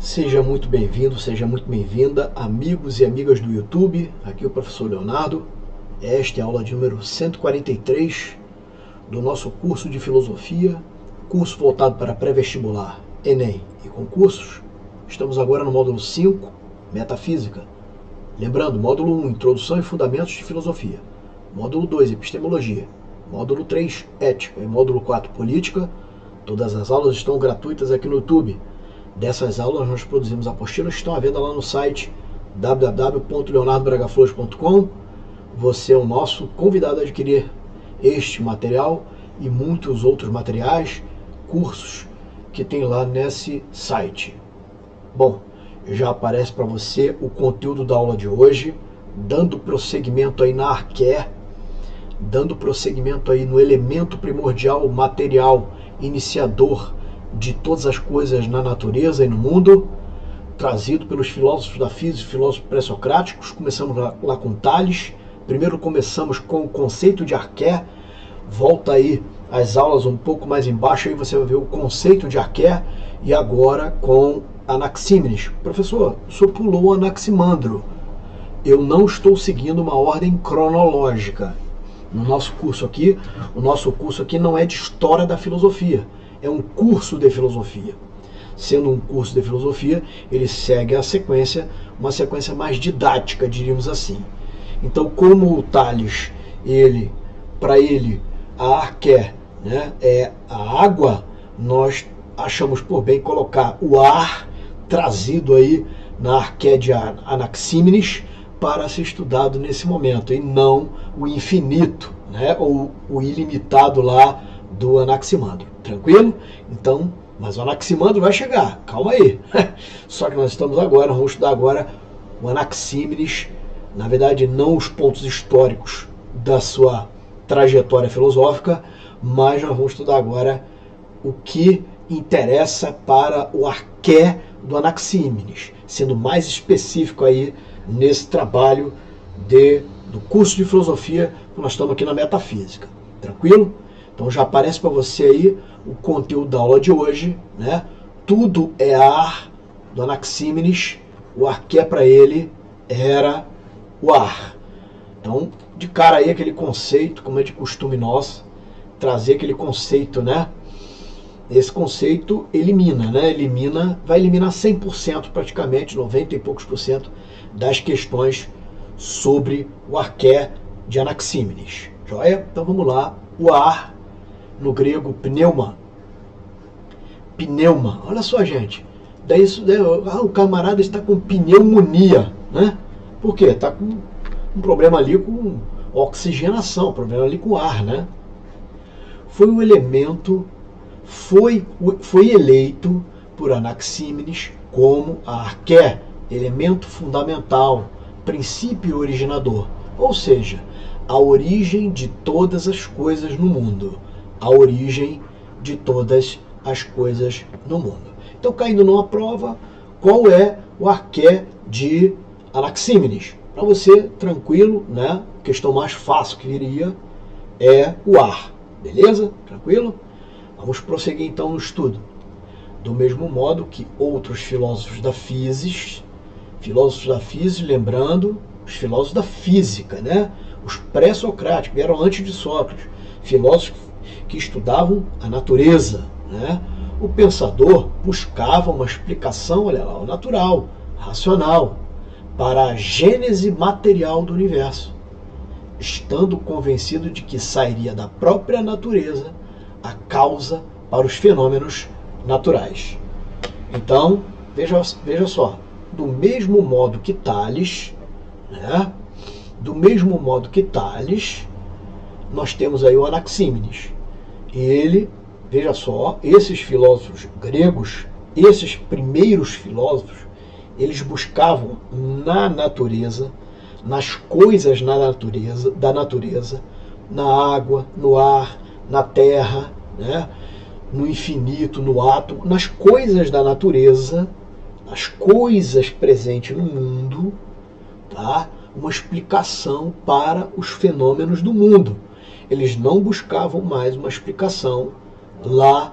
Seja muito bem-vindo, seja muito bem-vinda, amigos e amigas do YouTube. Aqui é o professor Leonardo. Esta é a aula de número 143 do nosso curso de filosofia, curso voltado para pré-vestibular, Enem e concursos. Estamos agora no módulo 5, Metafísica. Lembrando, módulo 1, Introdução e Fundamentos de Filosofia. Módulo 2, Epistemologia. Módulo 3, Ética. E módulo 4, Política. Todas as aulas estão gratuitas aqui no YouTube. Dessas aulas nós produzimos apostilas que estão à venda lá no site www.leonardobragaflores.com. Você é o nosso convidado a adquirir este material e muitos outros materiais, cursos que tem lá nesse site. Bom, já aparece para você o conteúdo da aula de hoje, dando prosseguimento aí na arqué, dando prosseguimento aí no elemento primordial, material, iniciador de todas as coisas na natureza e no mundo, trazido pelos filósofos da física, filósofos pré-socráticos. Começamos lá com Tales. Primeiro começamos com o conceito de arqué. Volta aí as aulas um pouco mais embaixo, aí você vai ver o conceito de arqué. E agora com Anaxímenes. Professor, o senhor pulou o Anaximandro. Eu não estou seguindo uma ordem cronológica. No nosso curso aqui, o nosso curso aqui não é de história da filosofia. É um curso de filosofia. Sendo um curso de filosofia, ele segue a sequência, uma sequência mais didática, diríamos assim. Então, como o Tales, para ele, a arqué, né, é a água, nós achamos por bem colocar o ar trazido aí na arqué de Anaxímenes para ser estudado nesse momento, e não o infinito, né, ou o ilimitado lá do Anaximandro. Tranquilo? Então, mas o Anaximandro vai chegar, calma aí. Só que nós vamos estudar agora o Anaxímenes, na verdade não os pontos históricos da sua trajetória filosófica, mas nós vamos estudar agora o que interessa para o arqué do Anaxímenes, sendo mais específico aí nesse trabalho do curso de filosofia que nós estamos aqui na Metafísica. Tranquilo? Então já aparece para você aí o conteúdo da aula de hoje, né? Tudo é ar do Anaxímenes, o arqué para ele era o ar. Então, de cara aí aquele conceito, como é de costume nosso, trazer aquele conceito, né? Esse conceito elimina, né? Vai eliminar 100% praticamente, 90 e poucos por cento das questões sobre o arqué de Anaxímenes. Joia? Então vamos lá. O ar, no grego, pneuma. Pneuma. Olha só, gente. Daí o camarada está com pneumonia, né? Por quê? Está com um problema ali com oxigenação, problema ali com ar, né? Foi um elemento, foi eleito por Anaxímenes como a arqué, elemento fundamental, princípio originador. Ou seja, a origem de todas as coisas no mundo. A origem de todas as coisas no mundo. Então, caindo numa prova, qual é o arqué de Anaxímenes? Para você, tranquilo, né? A questão mais fácil que viria é o ar. Beleza? Tranquilo? Vamos prosseguir então no estudo. Do mesmo modo que outros filósofos da física, lembrando, os filósofos da física, né? Os pré-socráticos, vieram antes de Sócrates, filósofos que estudavam a natureza, né? O pensador buscava uma explicação, olha lá, natural, racional, para a gênese material do universo, estando convencido de que sairia da própria natureza a causa para os fenômenos naturais. Então, veja só, do mesmo modo que Tales, né? Nós temos aí o Anaxímenes. Ele, veja só, esses filósofos gregos, esses primeiros filósofos, eles buscavam na natureza, nas coisas da natureza, na água, no ar, na terra, né? No infinito, no átomo, nas coisas da natureza, nas coisas presentes no mundo, tá? Uma explicação para os fenômenos do mundo. Eles não buscavam mais uma explicação lá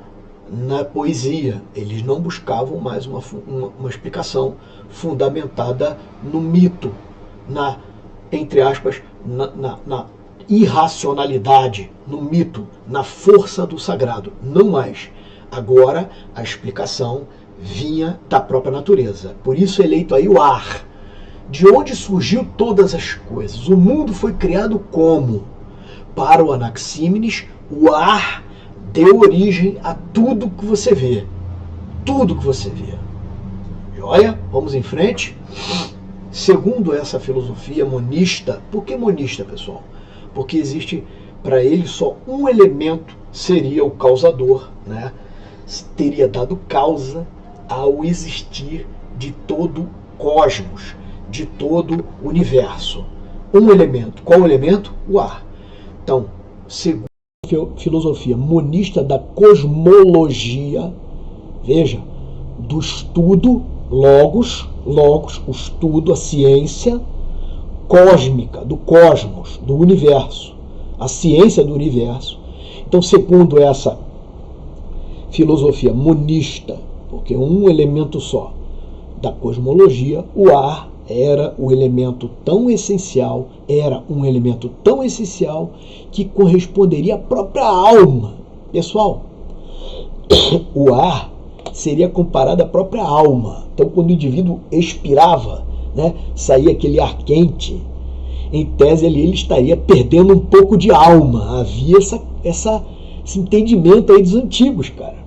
na poesia. Eles não buscavam mais uma explicação fundamentada no mito, na, entre aspas, na irracionalidade, no mito, na força do sagrado. Não mais. Agora a explicação vinha da própria natureza. Por isso eleito aí o ar. De onde surgiu todas as coisas? O mundo foi criado como? Para o Anaxímenes, o ar deu origem a tudo que você vê. Tudo que você vê. Joia? Vamos em frente. Segundo essa filosofia monista, por que monista, pessoal? Porque existe para ele só um elemento seria o causador, né? Teria dado causa ao existir de todo o cosmos, de todo o universo. Um elemento. Qual o elemento? O ar. Então, segundo a filosofia monista da cosmologia, veja, do estudo, logos, o estudo, a ciência cósmica, do cosmos, do universo, a ciência do universo. Então, segundo essa filosofia monista, porque um elemento só da cosmologia, o ar era o elemento tão essencial, era um elemento tão essencial que corresponderia à própria alma. Pessoal, o ar seria comparado à própria alma. Então, quando o indivíduo expirava, né, saía aquele ar quente, em tese ali ele estaria perdendo um pouco de alma. Havia esse entendimento aí dos antigos, cara.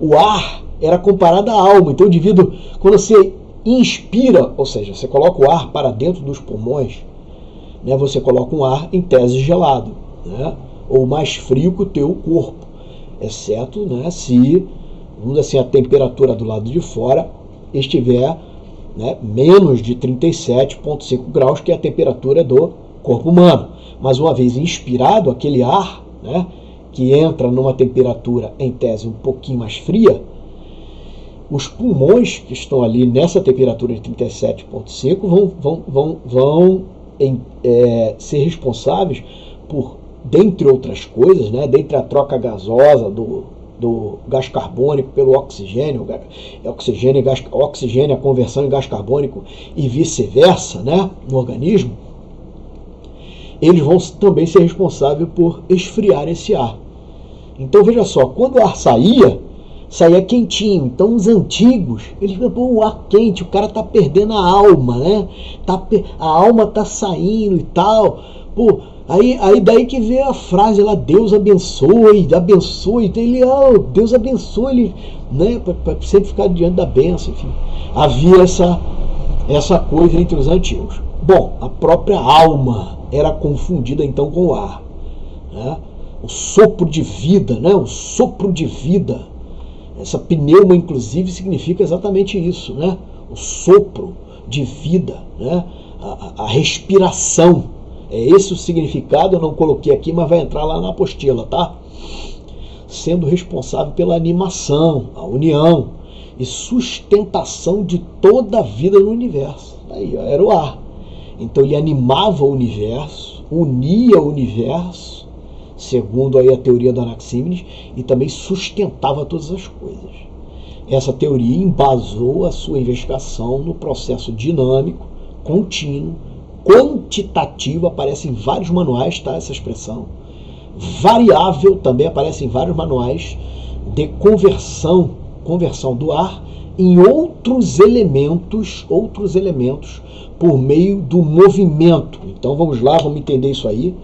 O ar era comparado à alma. Então o indivíduo, quando você inspira, ou seja, você coloca o ar para dentro dos pulmões, né, você coloca um ar em tese gelado, né, ou mais frio que o teu corpo, exceto, né, se, vamos dizer assim, a temperatura do lado de fora estiver, né, menos de 37,5 graus, que é a temperatura do corpo humano. Mas uma vez inspirado, aquele ar, né, que entra numa temperatura, em tese, um pouquinho mais fria, os pulmões que estão ali nessa temperatura de 37,5 vão ser responsáveis por, dentre outras coisas, né, dentre a troca gasosa do gás carbônico pelo oxigênio, a conversão em gás carbônico e vice-versa, né, no organismo, eles vão também ser responsáveis por esfriar esse ar. Então veja só, quando o ar saía quentinho. Então os antigos, eles falam, pô, o ar quente, o cara tá perdendo a alma, né? A alma tá saindo e tal. Pô, aí daí que veio a frase lá, Deus abençoe. Então ele, Deus abençoe ele, né? Para sempre ficar diante da bênção, enfim. Havia essa coisa entre os antigos. Bom, a própria alma era confundida então com o ar, né? O sopro de vida, né? O sopro de vida. Essa pneuma, inclusive, significa exatamente isso, né? O sopro de vida, né? A respiração. É esse o significado, eu não coloquei aqui, mas vai entrar lá na apostila, tá? Sendo responsável pela animação, a união e sustentação de toda a vida no universo. Aí, ó, era o ar. Então ele animava o universo, unia o universo, segundo aí a teoria do Anaxímenes, e também sustentava todas as coisas. Essa teoria embasou a sua investigação no processo dinâmico, contínuo, quantitativo, aparece em vários manuais, tá, essa expressão. Variável também aparece em vários manuais de conversão do ar em outros elementos por meio do movimento. Então vamos lá, vamos entender isso aí.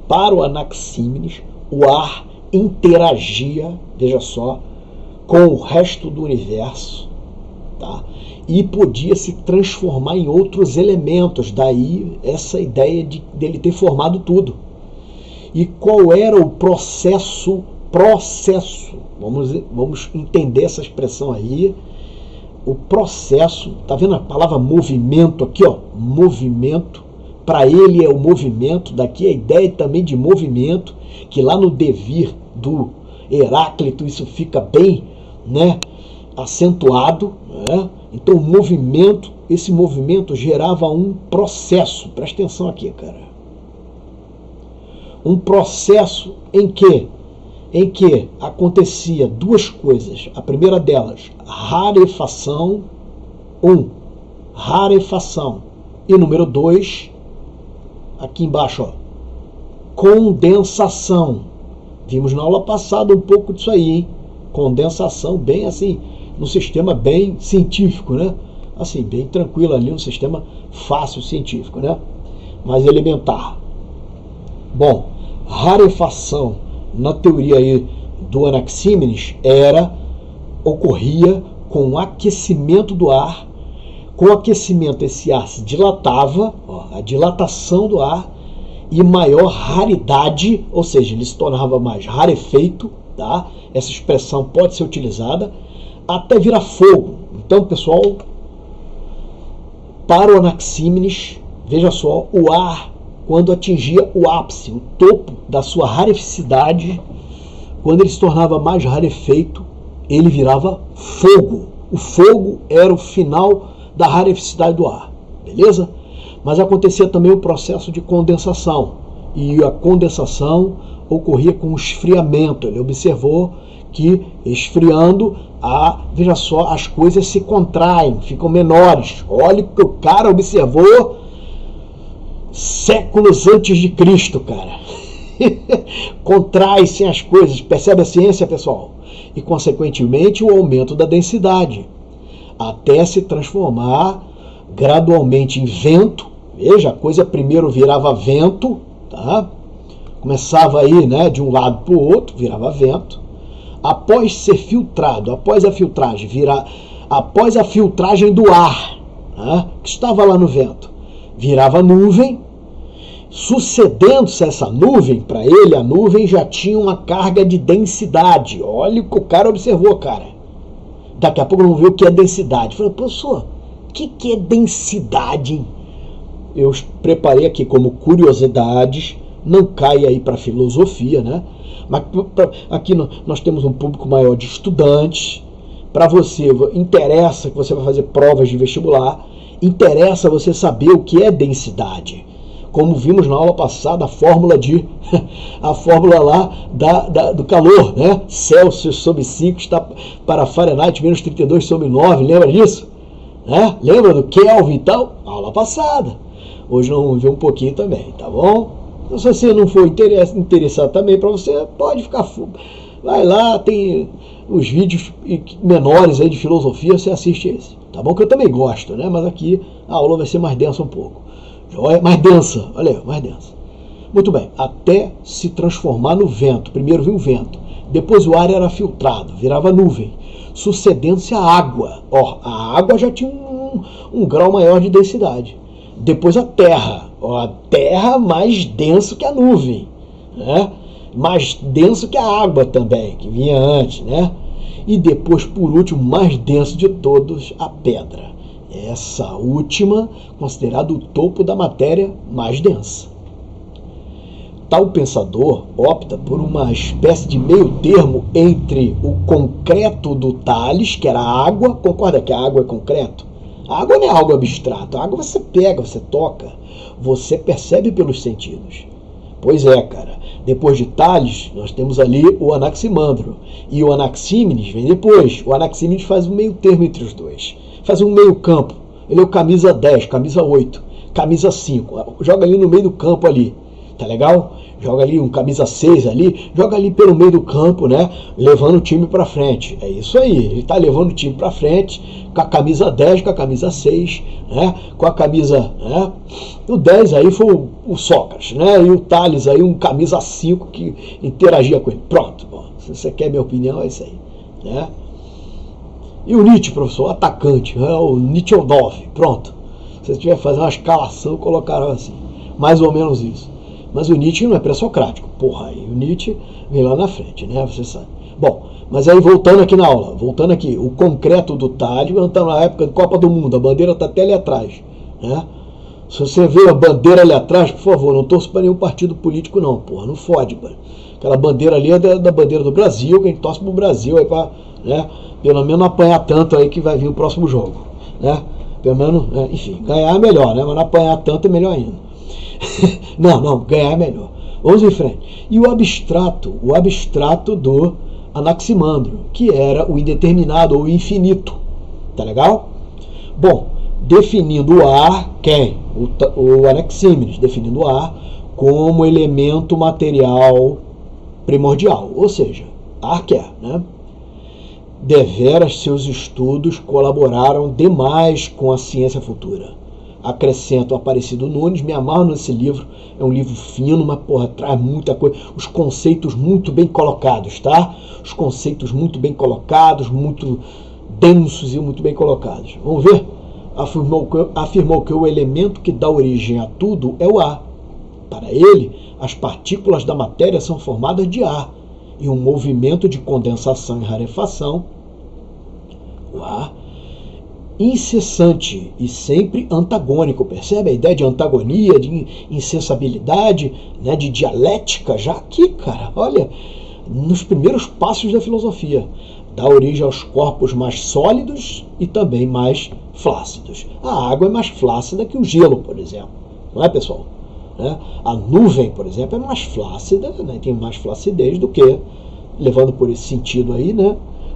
Para o Anaxímenes, o ar interagia, veja só, com o resto do universo, tá? E podia se transformar em outros elementos, daí essa ideia dele ter formado tudo. E qual era o processo? Vamos entender essa expressão aí. O processo, tá vendo a palavra movimento aqui, ó? Movimento. Para ele é o movimento, daqui a ideia também de movimento, que lá no devir do Heráclito isso fica bem, né, acentuado, né? Então o movimento, esse movimento gerava um processo, presta atenção aqui, cara. Um processo em que em que acontecia duas coisas. A primeira delas, rarefação, rarefação. E número 2, aqui embaixo, ó, condensação. Vimos na aula passada um pouco disso aí, hein? Condensação, bem assim, no sistema bem científico, né? Assim, bem tranquilo ali, um sistema fácil científico, né? Mais elementar. Bom, rarefação, na teoria aí do Anaxímenes, ocorria com o aquecimento do ar. Com o aquecimento, esse ar se dilatava, ó, a dilatação do ar, e maior raridade, ou seja, ele se tornava mais rarefeito, tá? Essa expressão pode ser utilizada, até virar fogo. Então, pessoal, para o Anaxímenes, veja só, o ar, quando atingia o ápice, o topo da sua rarefecidade, quando ele se tornava mais rarefeito, ele virava fogo. O fogo era o final da rarefecidade do ar, beleza? Mas acontecia também o processo de condensação, e a condensação ocorria com o esfriamento. Ele observou que esfriando, veja só, as coisas se contraem, ficam menores. Olha o que o cara observou séculos antes de Cristo, cara. Contrai-se as coisas, percebe a ciência, pessoal? E, consequentemente, o aumento da densidade, até se transformar gradualmente em vento. Veja, a coisa primeiro virava vento, tá? Começava aí, né, de um lado para o outro, virava vento. Após ser filtrado, após a filtragem do ar, tá, que estava lá no vento, virava nuvem. Sucedendo-se essa nuvem, para ele, a nuvem já tinha uma carga de densidade. Olha o que o cara observou, cara. Daqui a pouco vamos ver o que é densidade. Falei, professor, o que é densidade, hein? Eu preparei aqui como curiosidades, não cai aí para filosofia, né? Mas aqui nós temos um público maior de estudantes. Para você, interessa que você vai fazer provas de vestibular, interessa você saber o que é densidade. Como vimos na aula passada, a fórmula lá do calor, né? Celsius sobre 5 está para Fahrenheit menos 32 sobre 9, lembra disso? Né? Lembra do Kelvin e tal? Aula passada. Hoje nós vamos ver um pouquinho também, tá bom? Então, se você não for interessado também para você, pode ficar. Vai lá, tem os vídeos menores aí de filosofia, você assiste esse, tá bom? Que eu também gosto, né? Mas aqui a aula vai ser mais densa um pouco. Mais densa, olha aí, mais densa. Muito bem, até se transformar no vento. Primeiro vinha o vento, depois o ar era filtrado, virava nuvem, sucedendo-se a água. Ó, a água já tinha um grau maior de densidade. Depois a terra, ó, a terra mais denso que a nuvem, né? Mais denso que a água também, que vinha antes, né? E depois, por último, mais denso de todos, a pedra. Essa última, considerada o topo da matéria mais densa. Tal pensador opta por uma espécie de meio termo entre o concreto do Tales, que era a água. Concorda que a água é concreto? A água não é algo abstrato. A água você pega, você toca, você percebe pelos sentidos. Pois é, cara. Depois de Tales, nós temos ali o Anaximandro. E o Anaxímenes vem depois. O Anaxímenes faz um meio termo entre os dois. Faz um meio campo. Ele é o camisa 10, camisa 8, camisa 5. Joga ali no meio do campo ali. Tá legal? Joga ali um camisa 6 ali. Joga ali pelo meio do campo, né? Levando o time pra frente. É isso aí. Ele tá levando o time pra frente com a camisa 10, com a camisa 6, né? Com a camisa, né? O 10 aí foi o Sócrates, né? E o Tales aí um camisa 5 que interagia com ele. Pronto. Bom, se você quer minha opinião, é isso aí, né? E o Nietzsche, professor, atacante, é o Nietzsche 9, pronto. Se você tiver que fazer uma escalação, colocaram assim, mais ou menos isso. Mas o Nietzsche não é pré-socrático, porra, aí o Nietzsche vem lá na frente, né, você sabe. Bom, mas aí voltando aqui na aula, voltando aqui, o concreto do Tales, nós estamos na época de Copa do Mundo, a bandeira está até ali atrás, né. Se você vê a bandeira ali atrás, por favor, não torço para nenhum partido político não, porra, não fode, mano. Aquela bandeira ali é da bandeira do Brasil, quem torce pro Brasil é para, né, pelo menos não apanhar tanto aí que vai vir o próximo jogo, né? Pelo menos, enfim, ganhar é melhor, né? Mas não apanhar tanto é melhor ainda. Não, ganhar é melhor. Vamos em frente. E o abstrato do Anaximandro, que era o indeterminado ou infinito. Tá legal? Bom, definindo o ar, quem? O Anaxímenes, definindo o ar como elemento material primordial, ou seja, ar que é, né? Deveras seus estudos colaboraram demais com a ciência futura. Acrescento Aparecido Nunes, me amarro nesse livro, é um livro fino, mas porra, traz muita coisa, os conceitos muito bem colocados, tá? Os conceitos muito bem colocados, muito densos e muito bem colocados. Vamos ver? Afirmou que o elemento que dá origem a tudo é o ar. Para ele, as partículas da matéria são formadas de ar, e um movimento de condensação e rarefação, o ar, incessante e sempre antagônico. Percebe a ideia de antagonia, de insensibilidade, né, de dialética, já aqui, cara, olha, nos primeiros passos da filosofia. Dá origem aos corpos mais sólidos e também mais flácidos. A água é mais flácida que o gelo, por exemplo. Não é, pessoal? Né? A nuvem, por exemplo, é mais flácida, né? Tem mais flacidez do que, levando por esse sentido aí, né?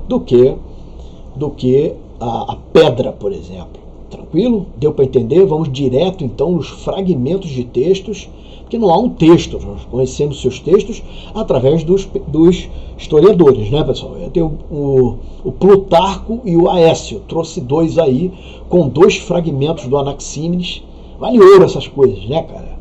do que a pedra, por exemplo. Tranquilo? Deu para entender? Vamos direto, então, nos fragmentos de textos, porque não há um texto, nós conhecemos seus textos através dos historiadores, né, pessoal? Eu tenho o Plutarco e o Aécio, trouxe dois aí, com dois fragmentos do Anaxímenes. Vale ouro essas coisas, né, cara?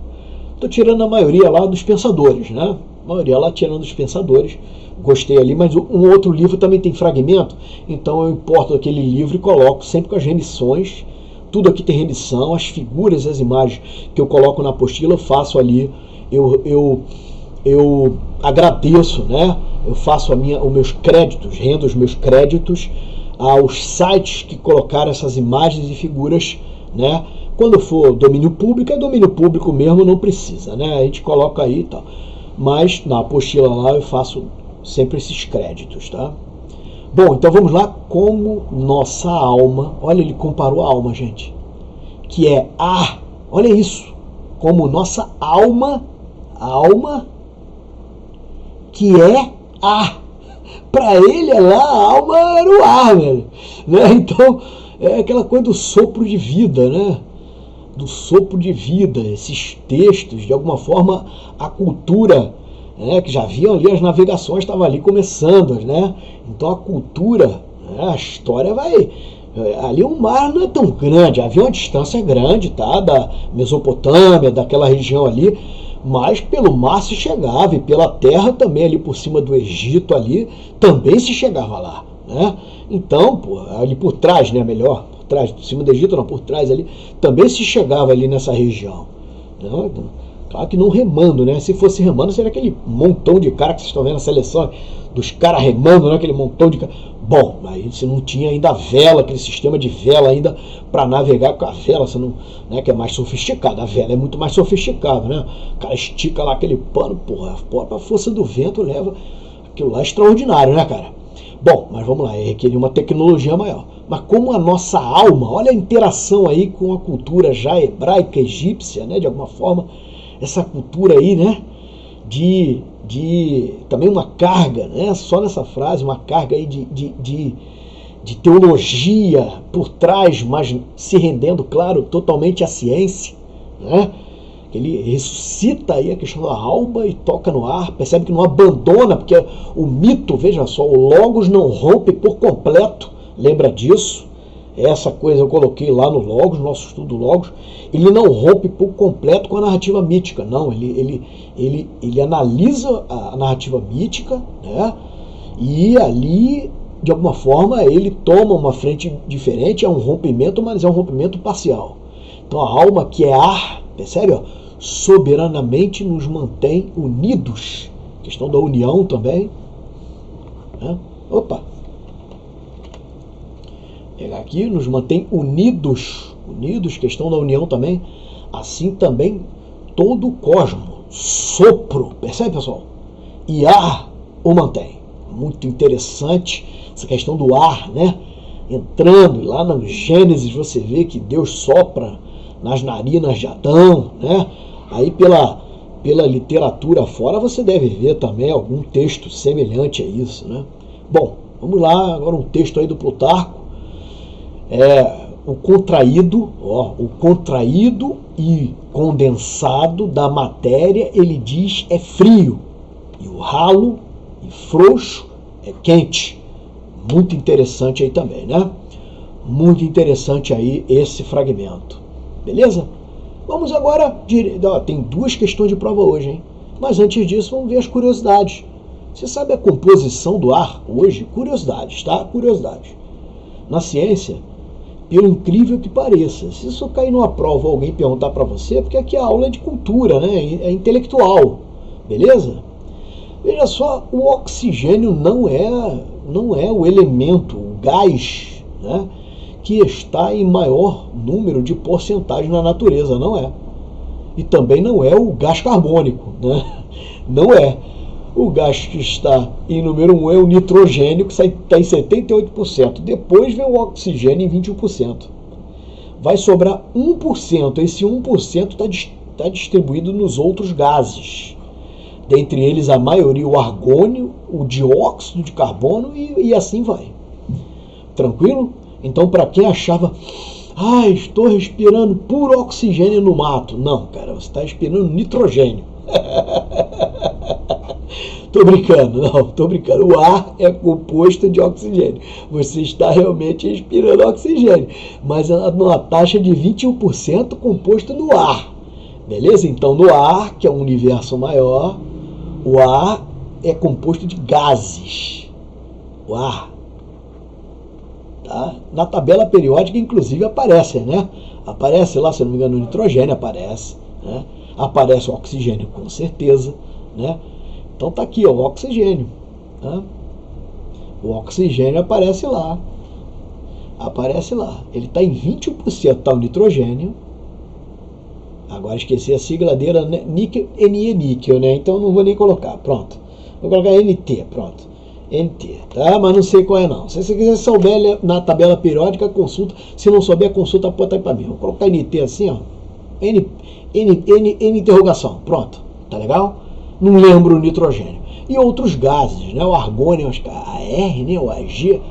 Estou tirando a maioria lá dos pensadores, né? A maioria lá tirando dos pensadores. Gostei ali, mas um outro livro também tem fragmento, então eu importo aquele livro e coloco sempre com as remissões. Tudo aqui tem remissão, as figuras e as imagens que eu coloco na apostila, eu faço ali, eu agradeço, né? Eu faço os meus créditos, rendo os meus créditos aos sites que colocaram essas imagens e figuras, né? Quando for domínio público, é domínio público mesmo, não precisa, né? A gente coloca aí e tal. Mas na apostila lá eu faço sempre esses créditos, tá? Bom, então vamos lá. Como nossa alma, olha, ele comparou a alma, gente, que é ar, olha isso, como nossa alma que é ar. Para ele lá a alma era o ar, velho, né? Então é aquela coisa do sopro de vida, né? Do sopro de vida, esses textos, de alguma forma a cultura, que já haviam ali as navegações, estavam ali começando, né? Então a cultura, né, a história vai... Ali o mar não é tão grande, havia uma distância grande, tá? Da Mesopotâmia, daquela região ali, mas pelo mar se chegava, e pela terra também, ali por cima do Egito ali, também se chegava lá, né? Então, pô, ali por trás, né, melhor, por trás, por cima do Egito, não, por trás ali, também se chegava ali nessa região, né? Claro que não remando, né? Se fosse remando, seria aquele montão de cara que vocês estão vendo na seleção, dos caras remando, né? Aquele montão de cara. Bom, aí você não tinha ainda a vela, aquele sistema de vela ainda para navegar com a vela, você não, né? Que é mais sofisticado. A vela é muito mais sofisticada, né? O cara estica lá aquele pano, porra, a força do vento leva. Aquilo lá é extraordinário, né, cara? Bom, mas vamos lá, requeria uma tecnologia maior. Mas como a nossa alma, olha a interação aí com a cultura já hebraica, egípcia, né? De alguma forma, essa cultura aí, né? De também uma carga, né? Só nessa frase, uma carga aí de teologia por trás, mas se rendendo, claro, totalmente à ciência, né? Ele ressuscita aí a questão da alma e toca no ar, percebe que não abandona, porque o mito, veja só, o Logos não rompe por completo, lembra disso? Essa coisa eu coloquei lá no Logos, no nosso estudo Logos, ele não rompe por completo com a narrativa mítica, não, ele analisa a narrativa mítica, né? E ali, de alguma forma, ele toma uma frente diferente, é um rompimento, mas é um rompimento parcial. Então a alma, que é ar, percebe? Ó, soberanamente nos mantém unidos, questão da união também, né? Opa! Pegar aqui, nos mantém unidos, questão da união também, assim também todo o cosmos, sopro, percebe, pessoal? E ar o mantém. Muito interessante essa questão do ar, né? Entrando lá no Gênesis, você vê que Deus sopra nas narinas de Adão, né? Aí pela literatura fora, você deve ver também algum texto semelhante a isso, né? Bom, vamos lá, agora um texto aí do Plutarco. O contraído e condensado da matéria, ele diz, é frio, e o ralo e frouxo é quente. Muito interessante aí também, né? Muito interessante aí esse fragmento. Beleza? Vamos agora, tem 2 questões de prova hoje, hein? Mas antes disso, vamos ver as curiosidades. Você sabe a composição do ar hoje? Curiosidades, tá? Curiosidades. Na ciência, pelo incrível que pareça, se isso cair numa prova ou alguém perguntar para você, porque aqui a aula é de cultura, né? É intelectual, beleza? Veja só, o oxigênio não é o elemento, o gás, né, que está em maior número de porcentagem na natureza, não é. E também não é o gás carbônico, né? Não é. O gás que está em número 1 é o nitrogênio, que está em 78%. Depois vem o oxigênio em 21%. Vai sobrar 1%. Esse 1% está distribuído nos outros gases. Dentre eles, a maioria, o argônio, o dióxido de carbono e assim vai. Tranquilo? Então, para quem achava, estou respirando puro oxigênio no mato. Não, cara, você está respirando nitrogênio. Tô brincando, não, tô brincando. O ar é composto de oxigênio. Você está realmente respirando oxigênio, mas numa taxa de 21% composto no ar. Beleza? Então, no ar, que é um universo maior, o ar é composto de gases. O ar. Tá? Na tabela periódica, inclusive, aparece, né? Aparece lá, se não me engano, o nitrogênio aparece, né? Aparece o oxigênio, com certeza, né? Então tá aqui, ó, o oxigênio, tá? O oxigênio aparece lá. Aparece lá. Ele está em 21%, tá o nitrogênio. Agora esqueci a sigladeira, né? Níquel, NE níquel, né? Então não vou nem colocar, pronto. Vou colocar NT, pronto. NT, tá? Mas não sei qual é não. Se você quiser souber na tabela periódica, consulta. Se não souber, consulta, bota aí pra mim. Vou colocar NT assim, ó. N interrogação, pronto. Tá legal? Não lembro o nitrogênio. E outros gases, né? O argônio, acho que a R, né? O AG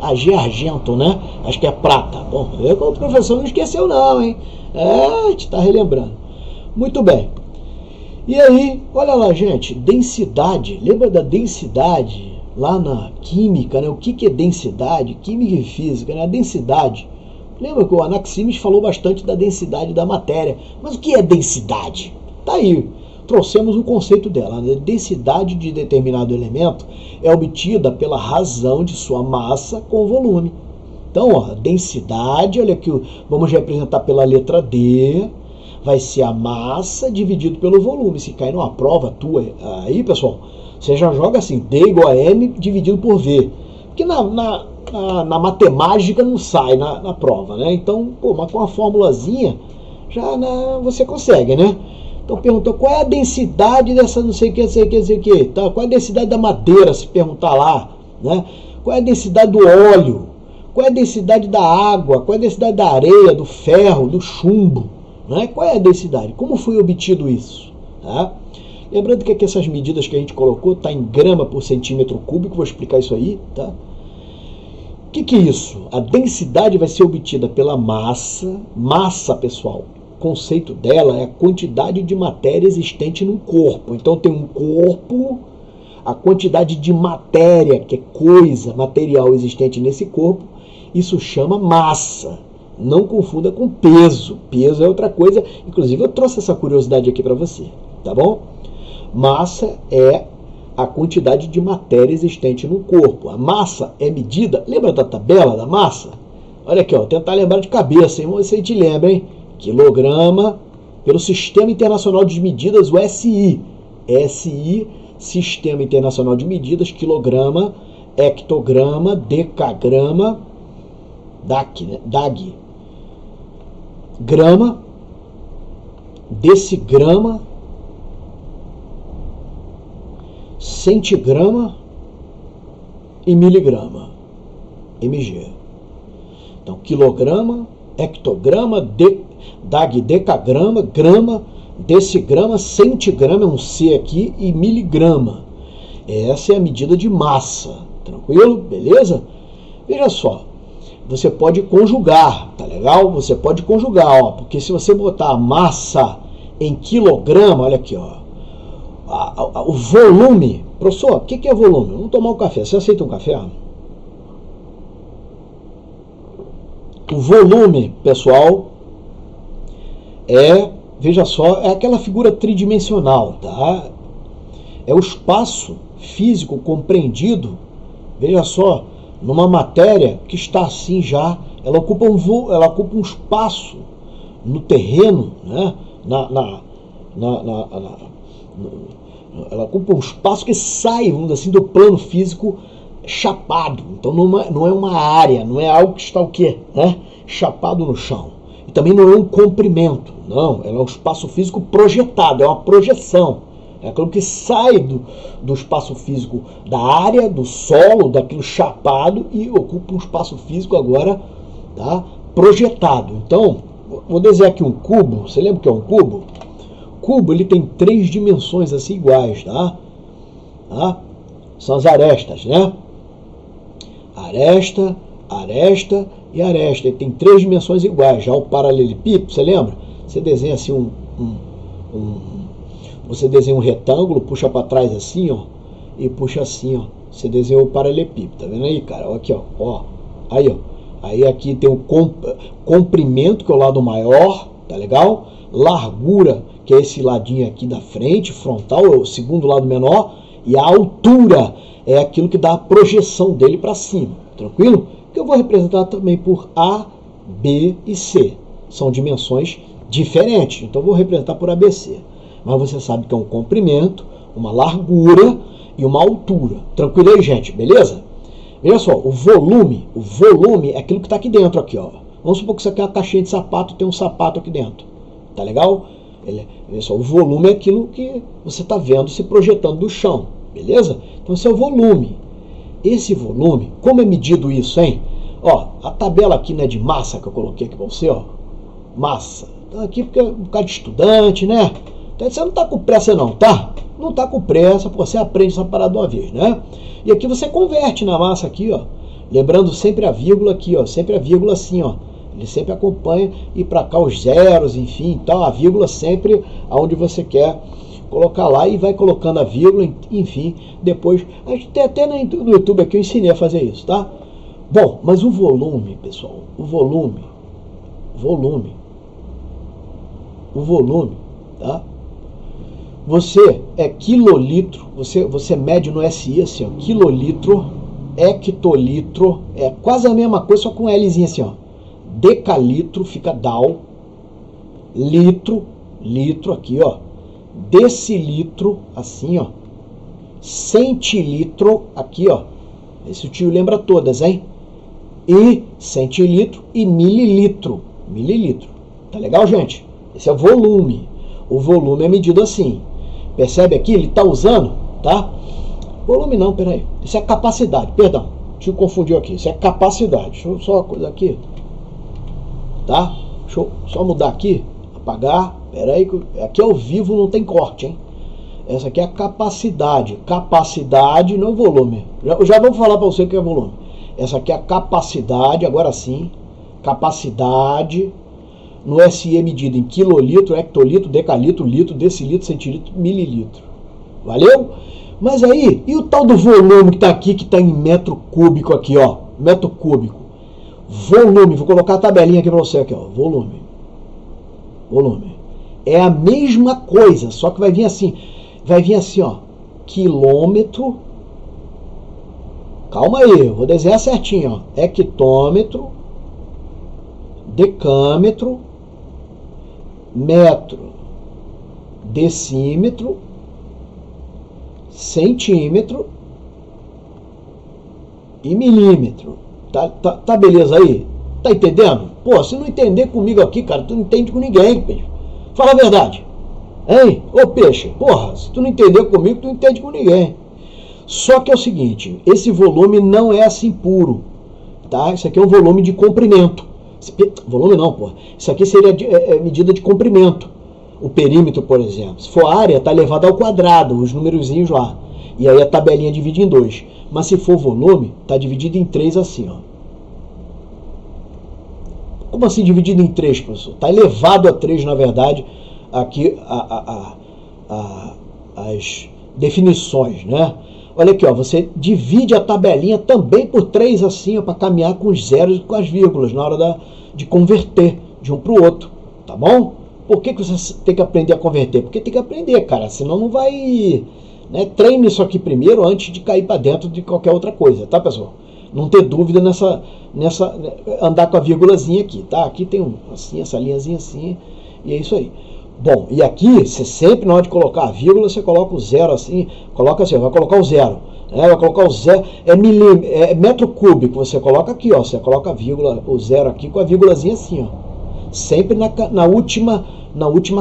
argento, né? Acho que é prata. Bom, o professor não esqueceu não, hein? A gente tá relembrando. Muito bem. E aí, olha lá, gente, densidade. Lembra da densidade lá na química, né? O que é densidade? Química e física, né? A densidade. Lembra que o Anaximenes falou bastante da densidade da matéria. Mas o que é densidade? Tá aí. Trouxemos o conceito dela. A densidade de determinado elemento é obtida pela razão de sua massa com volume. Então, ó, densidade, olha aqui, vamos representar pela letra D, vai ser a massa dividido pelo volume. Se cair numa prova tua aí, pessoal, você já joga assim, D igual a M dividido por V. Porque na matemática não sai na prova, né? Então, pô, mas com a formulazinha, já você consegue, né? Então perguntou qual é a densidade dessa não sei o que, tá? Qual é a densidade da madeira, se perguntar lá, né? Qual é a densidade do óleo? Qual é a densidade da água? Qual é a densidade da areia, do ferro, do chumbo? Né? Qual é a densidade? Como foi obtido isso? Tá? Lembrando que aqui essas medidas que a gente colocou está em grama por centímetro cúbico, vou explicar isso aí, tá? O que é isso? A densidade vai ser obtida pela massa, pessoal. O conceito dela é a quantidade de matéria existente no corpo. Então tem um corpo, a quantidade de matéria, que é coisa, material existente nesse corpo, isso chama massa. Não confunda com peso. Peso é outra coisa. Inclusive eu trouxe essa curiosidade aqui para você, tá bom? Massa é a quantidade de matéria existente no corpo. A massa é medida, lembra da tabela da massa? Olha aqui, ó, tentar lembrar de cabeça, hein? Vamos ver se a gente lembra, hein? Quilograma, pelo Sistema Internacional de Medidas, o SI. SI, Sistema Internacional de Medidas, quilograma, hectograma, decagrama, DAG, né? DAG. Grama, decigrama, centigrama e miligrama, mg. Então, quilograma, hectograma, DAG, decagrama, grama, decigrama, centigrama é um C aqui e miligrama. Essa é a medida de massa, tranquilo? Beleza? Veja só, você pode conjugar, tá legal? Você pode conjugar, ó, porque se você botar a massa em quilograma, olha aqui, ó, o volume. Professor, o que é volume? Vamos tomar um café. Você aceita um café? O volume, pessoal, veja só, é aquela figura tridimensional, tá? É o espaço físico compreendido, veja só, numa matéria que está assim já, ela ocupa um espaço no terreno, né? Ela ocupa um espaço que sai, vamos dizer assim, do plano físico chapado. Então não é uma área, não é algo que está o quê? Né? Chapado no chão. E também não é um comprimento, não, ela é um espaço físico projetado, é uma projeção. É aquilo que sai do espaço físico da área, do solo, daquilo chapado e ocupa um espaço físico agora, tá, projetado. Então, vou desenhar aqui um cubo. Você lembra o que é um cubo? Cubo, ele tem 3 dimensões assim iguais, tá? São as arestas, né? Aresta, aresta e aresta. Ele tem 3 dimensões iguais. Já o paralelepípedo, você lembra? Você desenha assim você desenha um retângulo, puxa para trás assim, ó, e puxa assim, ó. Você desenha o paralelepípedo, tá vendo aí, cara? Aqui, ó. Aí, ó. Aí aqui tem o comprimento, que é o lado maior, tá legal? Largura, que é esse ladinho aqui da frente, frontal, é o segundo lado menor, e a altura é aquilo que dá a projeção dele para cima, tranquilo? Que eu vou representar também por A, B e C. São dimensões diferentes, então eu vou representar por ABC. Mas você sabe que é um comprimento, uma largura e uma altura. Tranquilo aí, gente, beleza? Veja só, o volume é aquilo que está aqui dentro, aqui, ó. Vamos supor que isso aqui é uma caixinha de sapato, tem um sapato aqui dentro. Tá legal? Veja só, o volume é aquilo que você está vendo se projetando do chão, beleza? Então esse é o volume. Esse volume, como é medido isso, hein? Ó, a tabela aqui, né, de massa que eu coloquei aqui para você, ó. Massa. Então aqui porque é um bocado de estudante, né? Então você não tá com pressa não, tá? Não tá com pressa, você aprende essa parada de uma vez, né? E aqui você converte na massa aqui, ó. Lembrando sempre a vírgula aqui, ó. Sempre a vírgula assim, ó. Ele sempre acompanha e para cá os zeros, enfim, então a vírgula sempre aonde você quer colocar lá e vai colocando a vírgula, enfim, depois, a gente tem até no YouTube aqui eu ensinei a fazer isso, tá? Bom, mas o volume, pessoal, o volume, tá? Você é quilolitro, você mede no SI assim, ó, quilolitro, hectolitro, é quase a mesma coisa, só com um Lzinho assim, ó. Decalitro fica dal, litro aqui, ó, decilitro, assim, ó, centilitro, aqui, ó, esse o tio lembra todas, hein? E centilitro e mililitro, tá legal, gente? Esse é o volume é medido assim, percebe aqui? Ele tá usando, tá? Volume não, peraí, isso é capacidade, perdão, deixa eu confundir aqui, isso é capacidade, deixa eu só uma coisa aqui, tá? Deixa eu só mudar aqui, apagar, peraí, aqui ao vivo não tem corte, hein? Essa aqui é a capacidade, não volume, eu já vou falar para você o que é volume. Essa aqui é a capacidade, agora sim, capacidade, no SI medida em quilolitro, hectolitro, decalitro, litro, decilitro, centilitro, mililitro. Valeu? Mas aí, e o tal do volume que está aqui, que está em metro cúbico aqui, ó, metro cúbico. Volume, vou colocar a tabelinha aqui para você aqui, ó, volume. É a mesma coisa, só que vai vir assim, ó, quilômetro. Calma aí, eu vou desenhar certinho, ó. Hectômetro, decâmetro, metro, decímetro, centímetro e milímetro. Tá beleza aí? Tá entendendo? Pô, se não entender comigo aqui, cara, tu não entende com ninguém, peixe. Fala a verdade. Hein? Ô peixe, porra, se tu não entender comigo, tu não entende com ninguém. Só que é o seguinte, esse volume não é assim puro, tá? Isso aqui é um volume de comprimento. Volume não, porra. Isso aqui seria medida de comprimento. o perímetro, por exemplo. Se for área, está elevado ao quadrado, os numerozinhos lá. E aí a tabelinha divide em 2. Mas se for volume, está dividido em 3 assim, ó. Como assim dividido em 3, professor? Está elevado a 3, na verdade, aqui as definições, né? Olha aqui, ó, você divide a tabelinha também por 3 assim, para caminhar com os zeros e com as vírgulas na hora de converter de um para o outro, tá bom? Por que você tem que aprender a converter? Porque tem que aprender, cara, senão não vai... Né? Treine isso aqui primeiro antes de cair para dentro de qualquer outra coisa, tá, pessoal? Não ter dúvida nessa andar com a vírgulazinha aqui, tá? Aqui tem assim, essa linhazinha assim, e é isso aí. Bom, e aqui, você sempre na hora de colocar a vírgula, você coloca o zero assim, coloca assim, vai colocar o zero, né? Vai colocar o zero, é metro cúbico, você coloca aqui, ó, você coloca a vírgula, o zero aqui com a vírgulazinha assim, ó. Sempre na última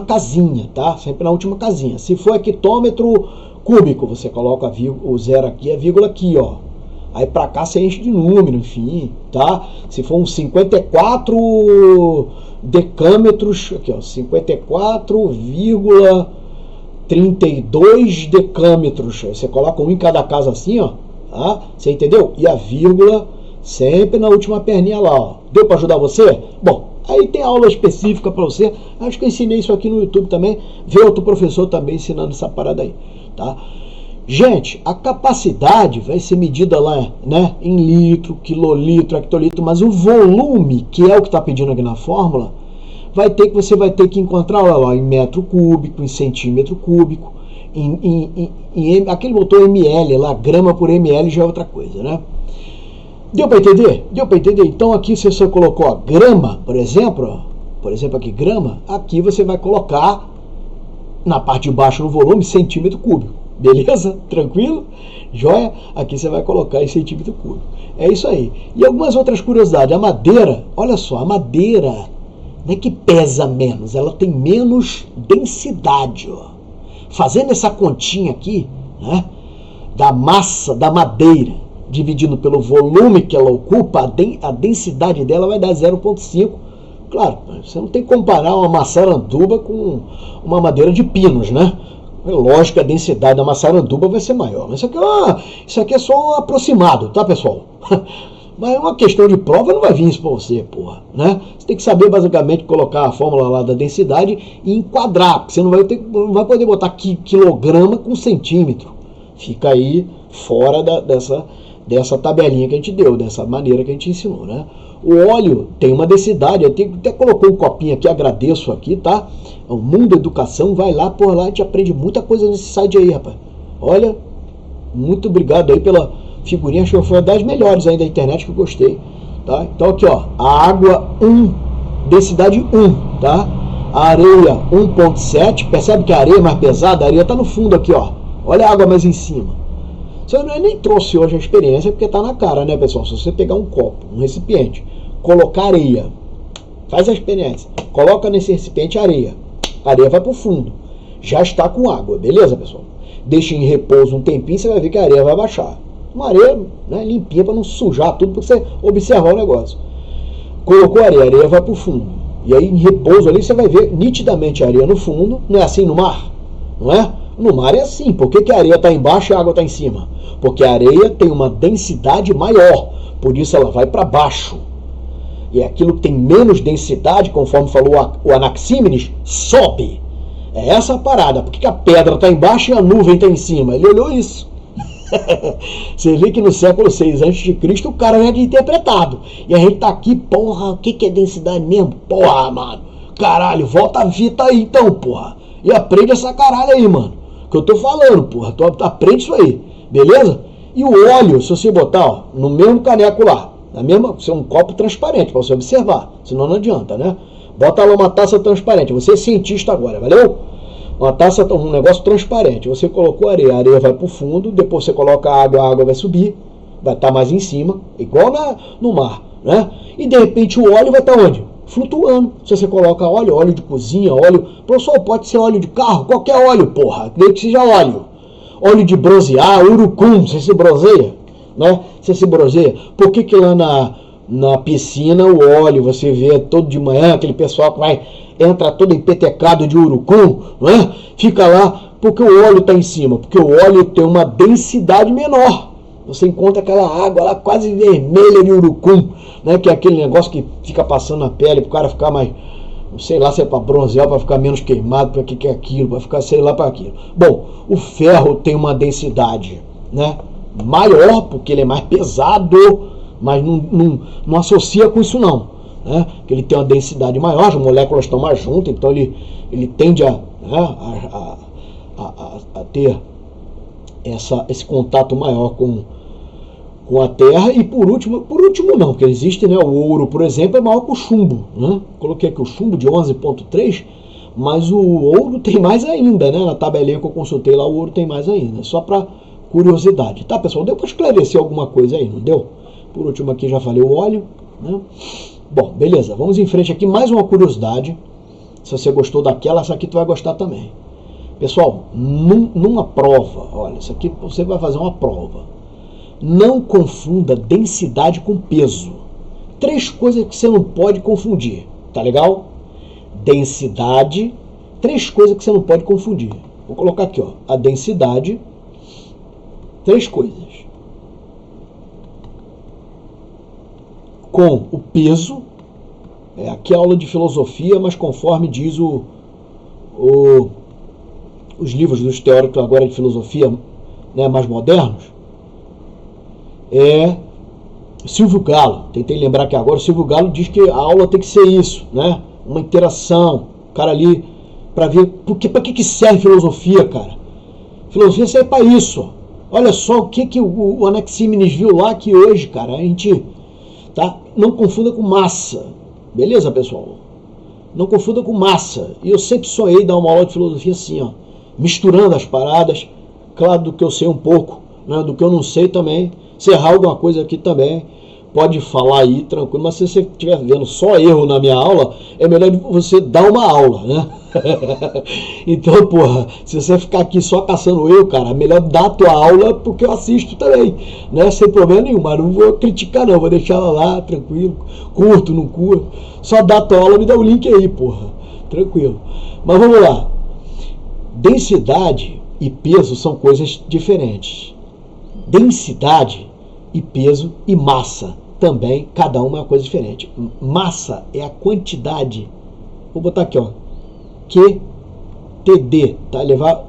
casinha, tá? Sempre na última casinha. Se for hectômetro cúbico, você coloca o zero aqui, a vírgula aqui, ó. Aí pra cá você enche de número, enfim, tá? Se for uns 54 decâmetros, aqui ó, 54,32 decâmetros, você coloca um em cada casa assim, ó, tá? Você entendeu? E a vírgula sempre na última perninha lá, ó. Deu pra ajudar você? Bom, aí tem aula específica pra você, acho que eu ensinei isso aqui no YouTube também, vê outro professor também ensinando essa parada aí, tá? Gente, a capacidade vai ser medida lá, né, em litro, quilolitro, hectolitro, mas o volume, que é o que está pedindo aqui na fórmula, você vai ter que encontrar lá em metro cúbico, em centímetro cúbico, aquele botou ml lá, grama por ml já é outra coisa, né? Deu para entender? Deu para entender? Então aqui se você colocou a grama, por exemplo aqui grama, aqui você vai colocar na parte de baixo no volume centímetro cúbico. Beleza? Tranquilo? Joia? Aqui você vai colocar em centímetro cúbico. É isso aí. E algumas outras curiosidades. A madeira, olha só, a madeira não é que pesa menos, ela tem menos densidade. Ó. Fazendo essa continha aqui, né, da massa da madeira, dividindo pelo volume que ela ocupa, a densidade dela vai dar 0,5. Claro, você não tem que comparar uma maçaranduba com uma madeira de pinos, né? É lógico que a densidade da maçaranduba vai ser maior, mas isso aqui é só um aproximado, tá, pessoal? Mas uma questão de prova não vai vir isso pra você, porra, né? Você tem que saber basicamente colocar a fórmula lá da densidade e enquadrar, porque você não vai poder botar quilograma com centímetro. Fica aí fora dessa tabelinha que a gente deu, dessa maneira que a gente ensinou, né? O óleo tem uma densidade, eu até colocou um copinho aqui, agradeço aqui, tá? O Mundo Educação, vai lá, por lá, a gente aprende muita coisa nesse site aí, rapaz. Olha, muito obrigado aí pela figurinha, acho que foi uma das melhores aí da internet que eu gostei, tá? Então aqui, ó, a água 1, densidade 1, tá? A areia 1,7, percebe que a areia é mais pesada? A areia tá no fundo aqui, ó. Olha a água mais em cima. Eu nem trouxe hoje a experiência porque tá na cara, né, pessoal? Se você pegar um copo, um recipiente, colocar areia, faz a experiência, coloca nesse recipiente areia vai pro fundo, já está com água, beleza, pessoal? Deixa em repouso um tempinho, você vai ver que a areia vai baixar. Uma areia, né, limpinha para não sujar tudo, para você observar o negócio. Colocou areia vai pro fundo. E aí em repouso ali você vai ver nitidamente a areia no fundo. Não é assim no mar? Não é? No mar é assim. Por que a areia está embaixo e a água está em cima? Porque a areia tem uma densidade maior, por isso ela vai para baixo. E aquilo que tem menos densidade, conforme falou o Anaxímenes, sobe. É essa a parada. Por que a pedra está embaixo e a nuvem está em cima? Ele olhou isso. Você vê que no século 6 a.C. o cara já tinha interpretado. E a gente tá aqui, porra, o que é densidade mesmo? Porra, mano. Caralho, volta a fita aí então, porra. E aprende essa caralho aí, mano. Que eu tô falando, porra. Tu aprende isso aí. Beleza? E o óleo, se você botar, ó, no mesmo caneco lá, na mesma, ser um copo transparente para você observar, senão não adianta, né? Bota lá uma taça transparente. Você é cientista agora, valeu? Uma taça, um negócio transparente. Você colocou areia, a areia vai pro fundo, depois você coloca a água vai subir, vai estar mais em cima, igual no mar, né? E de repente o óleo vai estar onde? Flutuando. Se você coloca óleo de cozinha, óleo... Professor, pode ser óleo de carro, qualquer óleo, porra, nem que seja óleo. Óleo de bronzear, urucum, você se bronzeia, né? Você se bronzeia. Por que lá na piscina o óleo, você vê todo de manhã aquele pessoal que entra todo empetecado de urucum, né? Fica lá porque o óleo está em cima, porque o óleo tem uma densidade menor. Você encontra aquela água lá quase vermelha de urucum, né? Que é aquele negócio que fica passando na pele para o cara ficar mais, sei lá se é para bronzear, para ficar menos queimado, para que é aquilo, para ficar sei lá para aquilo. Bom, o ferro tem uma densidade, né, maior, porque ele é mais pesado, mas não associa com isso não, né? Que ele tem uma densidade maior, as moléculas estão mais juntas, então ele tende a ter esse contato maior com a terra. E por último não, porque existe, né, o ouro, por exemplo, é maior que o chumbo, né? Coloquei aqui o chumbo de 11,3, mas o ouro tem mais ainda, né? Na tabelinha que eu consultei lá, o ouro tem mais ainda, só para curiosidade, tá, pessoal? Deu para esclarecer alguma coisa aí, não deu? Por último aqui já falei o óleo, né? Bom, beleza, vamos em frente aqui, mais uma curiosidade. Se você gostou daquela, essa aqui tu vai gostar também. Pessoal, numa prova, olha, isso aqui você vai fazer uma prova. Não confunda densidade com peso. 3 coisas que você não pode confundir, tá legal? Densidade, 3 coisas que você não pode confundir. Vou colocar aqui, ó, a densidade, 3 coisas. Com o peso, aqui é aula de filosofia, mas conforme diz os livros dos teóricos agora de filosofia, né, mais modernos, Silvio Galo. Tentei lembrar que agora o Silvio Galo diz que a aula tem que ser isso, né? Uma interação, o cara ali, para ver para que serve filosofia, cara. Filosofia serve para isso. Olha só o que o Anaxímenes viu lá, que hoje, cara, a gente, tá? Não confunda com massa. Beleza, pessoal? Não confunda com massa. E eu sempre sonhei dar uma aula de filosofia assim, ó, misturando as paradas, claro, do que eu sei um pouco, né, do que eu não sei também. Se errar alguma coisa aqui também, pode falar aí, tranquilo, mas se você estiver vendo só erro na minha aula, é melhor você dar uma aula, né? Então, porra, se você ficar aqui só caçando erro, cara, é melhor dar a tua aula, porque eu assisto também, né? Sem problema nenhum, mas não vou criticar não, vou deixar ela lá, tranquilo, curto, não curto, só dá a tua aula, me dá o link aí, porra, tranquilo. Mas vamos lá, densidade e peso são coisas diferentes. Densidade e peso e massa também, cada uma é uma coisa diferente. Massa é a quantidade, vou botar aqui, ó, QTD, tá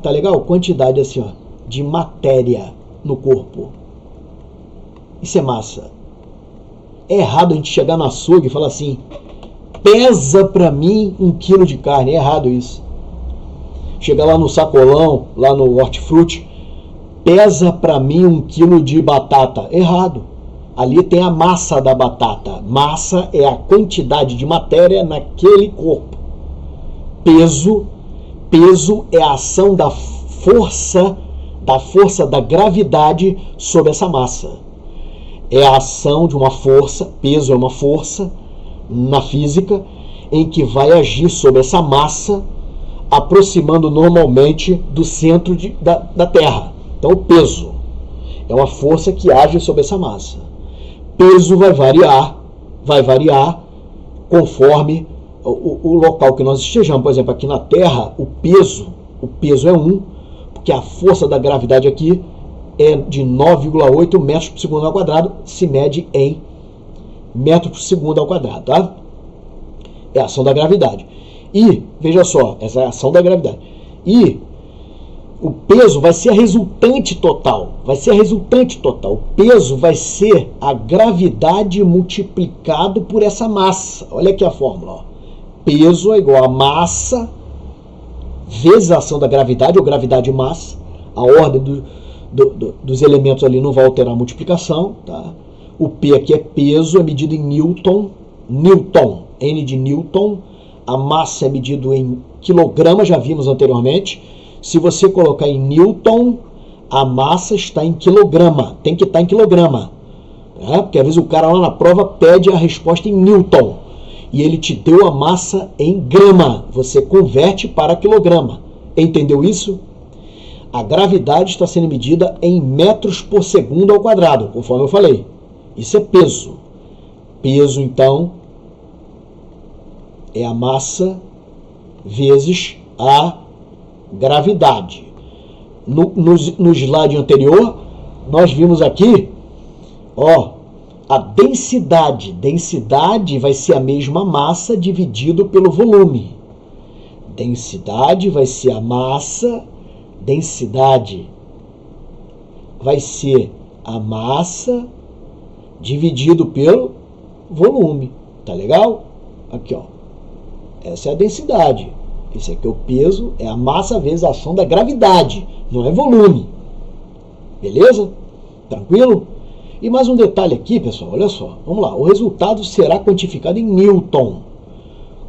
legal? Quantidade assim, ó, de matéria no corpo. Isso é massa. É errado a gente chegar no açougue e falar assim, pesa pra mim 1 quilo de carne. É errado isso. Chegar lá no sacolão, lá no hortifruti, pesa para mim 1 quilo de batata. Errado. Ali tem a massa da batata. Massa é a quantidade de matéria naquele corpo. Peso é a ação da força da gravidade sobre essa massa. É a ação de uma força, peso é uma força na física, em que vai agir sobre essa massa, aproximando normalmente do centro da Terra. Então, o peso é uma força que age sobre essa massa. Peso vai variar conforme o local que nós estejamos. Por exemplo, aqui na Terra, o peso é 1, porque a força da gravidade aqui é de 9,8 metros por segundo ao quadrado, se mede em metros por segundo ao quadrado, tá? É a ação da gravidade. E, veja só, essa é a ação da gravidade. E o peso vai ser a resultante total. O peso vai ser a gravidade multiplicado por essa massa. Olha aqui a fórmula, ó. Peso é igual a massa vezes a ação da gravidade, ou gravidade massa. A ordem dos elementos ali não vai alterar a multiplicação, tá? O P aqui é peso, é medido em Newton, N de Newton. A massa é medido em quilograma, já vimos anteriormente. Se você colocar em Newton, a massa está em quilograma. Tem que estar em quilograma. Né? Porque às vezes o cara lá na prova pede a resposta em Newton. E ele te deu a massa em grama. Você converte para quilograma. Entendeu isso? A gravidade está sendo medida em metros por segundo ao quadrado, conforme eu falei. Isso é peso. Peso, então, é a massa vezes a gravidade. No slide anterior, nós vimos aqui, ó, a densidade. Densidade vai ser a mesma massa dividido pelo volume. Densidade vai ser a massa, densidade vai ser a massa dividido pelo volume. Tá legal? Aqui, ó. Essa é a densidade. Esse aqui é o peso, é a massa vezes a ação da gravidade, não é volume. Beleza? Tranquilo? E mais um detalhe aqui, pessoal, olha só. Vamos lá. O resultado será quantificado em Newton.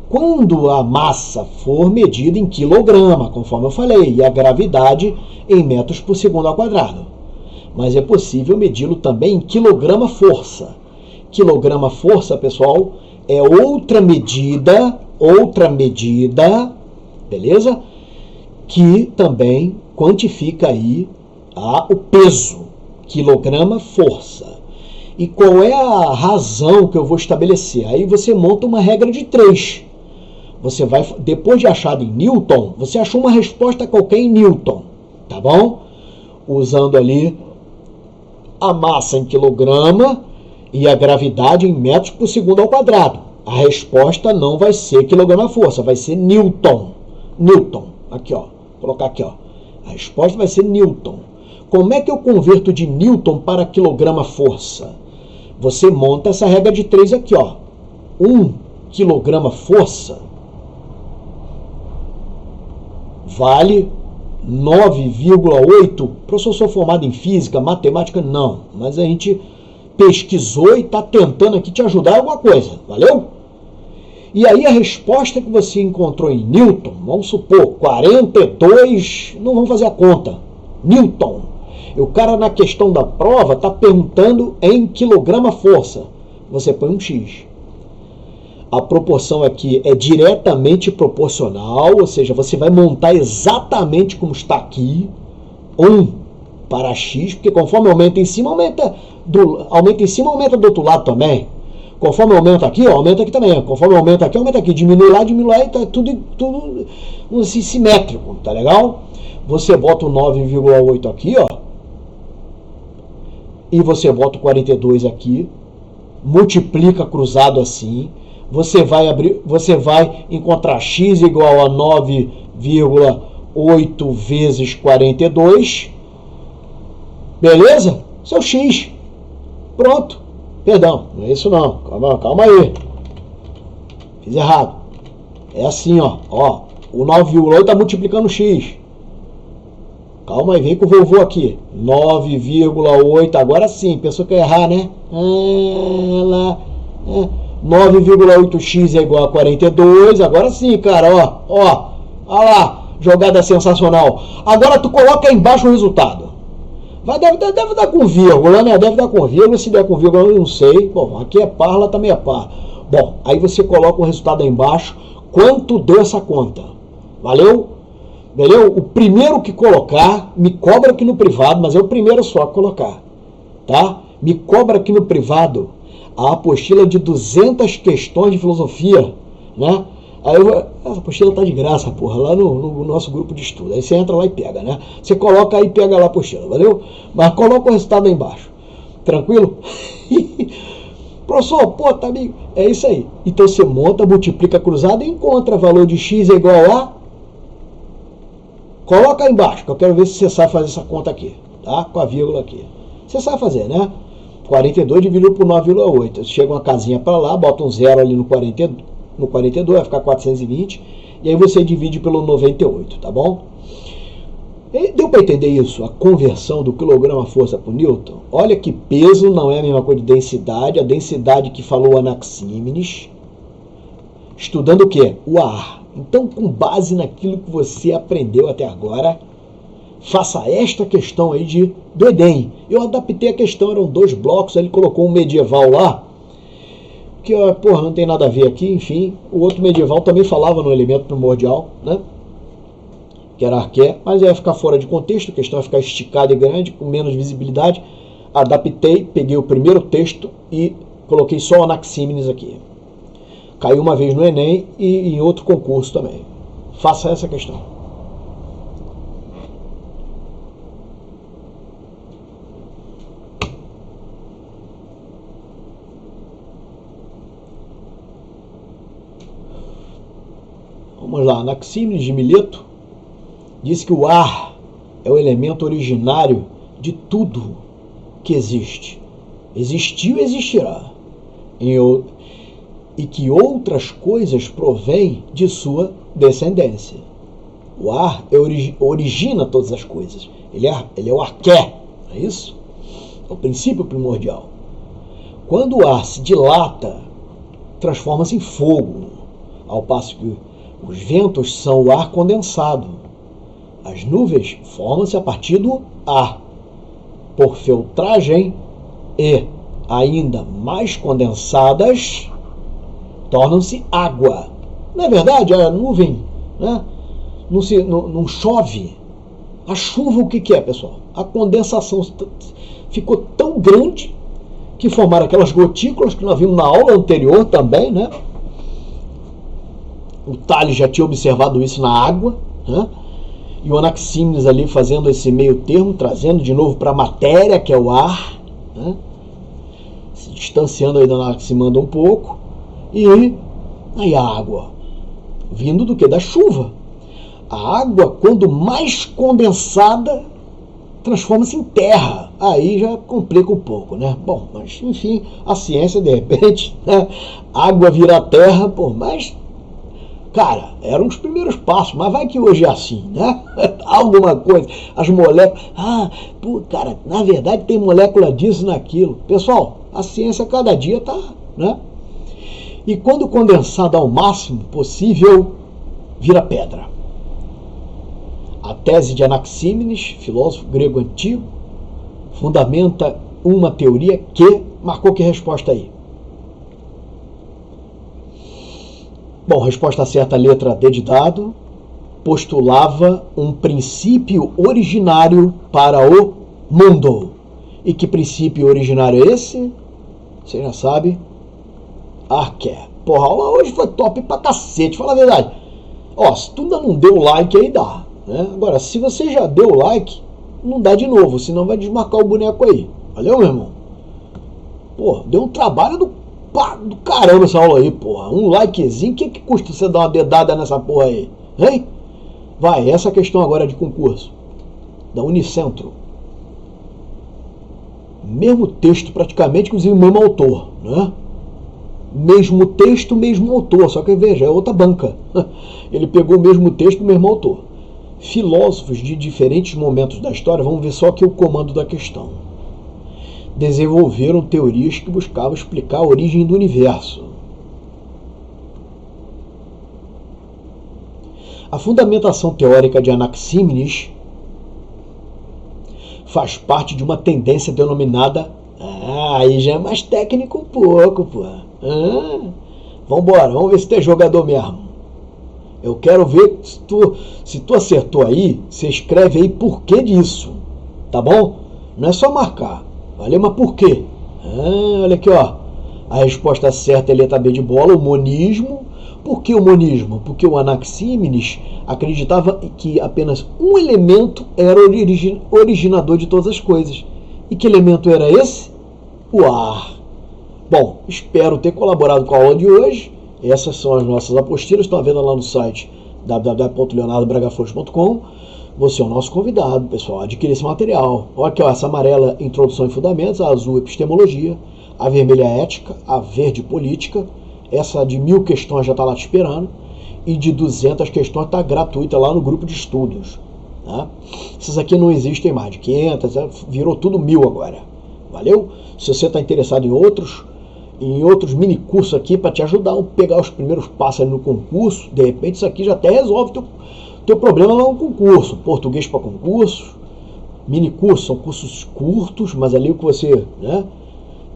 Quando a massa for medida em quilograma, conforme eu falei, e a gravidade em metros por segundo ao quadrado. Mas é possível medi-lo também em quilograma-força. Quilograma-força, pessoal, é outra medida, beleza? Que também quantifica aí o peso. Quilograma-força. E qual é a razão que eu vou estabelecer? Aí você monta uma regra de 3. Você vai, depois de achado em Newton, você achou uma resposta qualquer em Newton, tá bom? Usando ali a massa em quilograma e a gravidade em metros por segundo ao quadrado. A resposta não vai ser quilograma-força, vai ser Newton. Newton, aqui ó, vou colocar aqui ó. A resposta vai ser Newton. Como é que eu converto de Newton para quilograma-força? Você monta essa regra de 3 aqui, ó. 1 quilograma-força vale 9,8. Professor, sou formado em física, matemática? Não. Mas a gente pesquisou e está tentando aqui te ajudar em alguma coisa. Valeu? E aí a resposta que você encontrou em Newton, vamos supor, 42, não vamos fazer a conta. Newton. E o cara na questão da prova está perguntando em quilograma-força. Você põe um X. A proporção aqui é diretamente proporcional, ou seja, você vai montar exatamente como está aqui. 1 para X, porque conforme aumenta em cima, aumenta em cima, aumenta do outro lado também. Conforme aumenta aqui, ó, aumenta aqui também. Conforme aumenta aqui, diminui lá, e tá tudo assim, simétrico, tá legal? Você bota o 9,8 aqui, ó. E você bota o 42 aqui, multiplica cruzado assim, você vai encontrar x igual a 9,8 vezes 42, beleza? Seu x, pronto, perdão, não é isso não, calma aí, fiz errado, é assim ó, o 9,8 está multiplicando x. Calma aí, vem com o vovô aqui. 9,8, agora sim, pensou que ia errar, né? 9,8x é igual a 42, agora sim, cara, ó lá, jogada sensacional. Agora tu coloca aí embaixo o resultado. Deve dar com vírgula, né? Deve dar com vírgula, se der com vírgula eu não sei. Bom, aqui é par, lá também é par. Bom, aí você coloca o resultado aí embaixo, quanto deu essa conta. Valeu? Beleza? O primeiro que colocar, me cobra aqui no privado, mas é o primeiro só que colocar, tá? Me cobra aqui no privado a apostila de 200 questões de filosofia, né? Aí essa apostila tá de graça, porra, lá no nosso grupo de estudo. Aí você entra lá e pega, né? Você coloca aí e pega lá a apostila, valeu? Mas coloca o resultado aí embaixo. Tranquilo? Professor, pô, tá bem. É isso aí. Então você monta, multiplica cruzado e encontra valor de x é igual a... Coloca aí embaixo, que eu quero ver se você sabe fazer essa conta aqui, tá? Com a vírgula aqui. Você sabe fazer, né? 42 dividido por 9,8. Chega uma casinha para lá, bota um zero ali no 42, vai ficar 420. E aí você divide pelo 98, tá bom? E deu para entender isso? A conversão do quilograma-força por Newton? Olha que peso não é a mesma coisa de densidade. A densidade que falou Anaxímenes. Estudando o quê? O ar. Então, com base naquilo que você aprendeu até agora, faça esta questão aí do Enem. Eu adaptei a questão, eram 2 blocos, ele colocou um medieval lá, que, porra, não tem nada a ver aqui, enfim. O outro medieval também falava no elemento primordial, né? Que era arqué, mas ia ficar fora de contexto, a questão ia ficar esticada e grande, com menos visibilidade. Adaptei, peguei o primeiro texto e Coloquei só Anaxímenes aqui. Caiu uma vez no Enem e em outro concurso também. Faça essa questão. Vamos lá, Anaxímenes de Mileto diz que o ar é o elemento originário de tudo que existe. Existiu e existirá. E que outras coisas provêm de sua descendência. O ar origina todas as coisas. Ele é o arqué, não é isso? É o princípio primordial. Quando o ar se dilata, transforma-se em fogo, ao passo que os ventos são o ar condensado. As nuvens formam-se a partir do ar. Por filtragem e ainda mais condensadas, tornam-se água. Não é verdade? A nuvem, né? Não chove. A chuva o que é, pessoal? A condensação ficou tão grande que formaram aquelas gotículas que nós vimos na aula anterior também, né? O Tales já tinha observado isso na água, né? E o Anaxímenes ali fazendo esse meio termo, trazendo de novo para a matéria, que é o ar, né? Se distanciando aí do Anaximandro um pouco, e aí a água, vindo do que? Da chuva. A água, quando mais condensada, transforma-se em terra. Aí já complica um pouco, né? Bom, mas enfim, a ciência de repente, né? Água vira terra, por mais... Cara, eram os primeiros passos, mas vai que hoje é assim, né? Alguma coisa, as moléculas... cara, na verdade tem molécula disso, naquilo. Pessoal, a ciência cada dia está, né? E quando condensado ao máximo possível, vira pedra. A tese de Anaxímenes, filósofo grego antigo, fundamenta uma teoria que... Marcou que resposta aí? Bom, resposta certa, letra D de dado. Postulava um princípio originário para o mundo. E que princípio originário é esse? Você já sabe. Arqué. Porra, a aula hoje foi top pra cacete, fala a verdade. Ó, se tu ainda não deu like aí, dá. Né? Agora, se você já deu like, não dá de novo, senão vai desmarcar o boneco aí. Valeu, meu irmão? Pô, deu um trabalho do caramba essa aula aí, porra. Um likezinho, o que custa você dar uma dedada nessa porra aí? Hein? Vai, essa questão agora de concurso. Da Unicentro. Mesmo texto praticamente, inclusive o mesmo autor, né? Mesmo texto, mesmo autor, só que veja, é outra banca. Ele pegou o mesmo texto, o mesmo autor. Filósofos de diferentes momentos da história, vamos ver só aqui o comando da questão. Desenvolveram teorias que buscavam explicar a origem do universo. A fundamentação teórica de Anaxímenes faz parte de uma tendência denominada... aí já é mais técnico um pouco, pô. Vambora, vamos ver se tu é jogador mesmo. Eu quero ver se tu acertou aí, você escreve aí por que disso, tá bom? Não é só marcar, valeu, mas por quê? Olha aqui, ó. A resposta certa é letra B de bola, o monismo. Por que o monismo? Porque o Anaxímenes acreditava que apenas um elemento era originador de todas as coisas. E que elemento era esse? O ar. Bom, espero ter colaborado com a aula de hoje. Essas são as nossas apostilas, estão à venda lá no site www.leonardobragaflores.com. Você é o nosso convidado, pessoal, adquirir esse material. Olha aqui, ó, essa amarela, Introdução e Fundamentos, a azul, Epistemologia, a vermelha, Ética, a verde, Política, essa de 1000 questões já está lá te esperando, e de 200 questões está gratuita lá no grupo de estudos. Tá? Essas aqui não existem mais, de 500, virou tudo 1000 agora. Valeu? Se você está interessado em outros mini cursos aqui para te ajudar a pegar os primeiros passos no concurso, de repente isso aqui já até resolve teu problema no concurso. Português para concurso, mini cursos, são cursos curtos, mas ali o que você, né,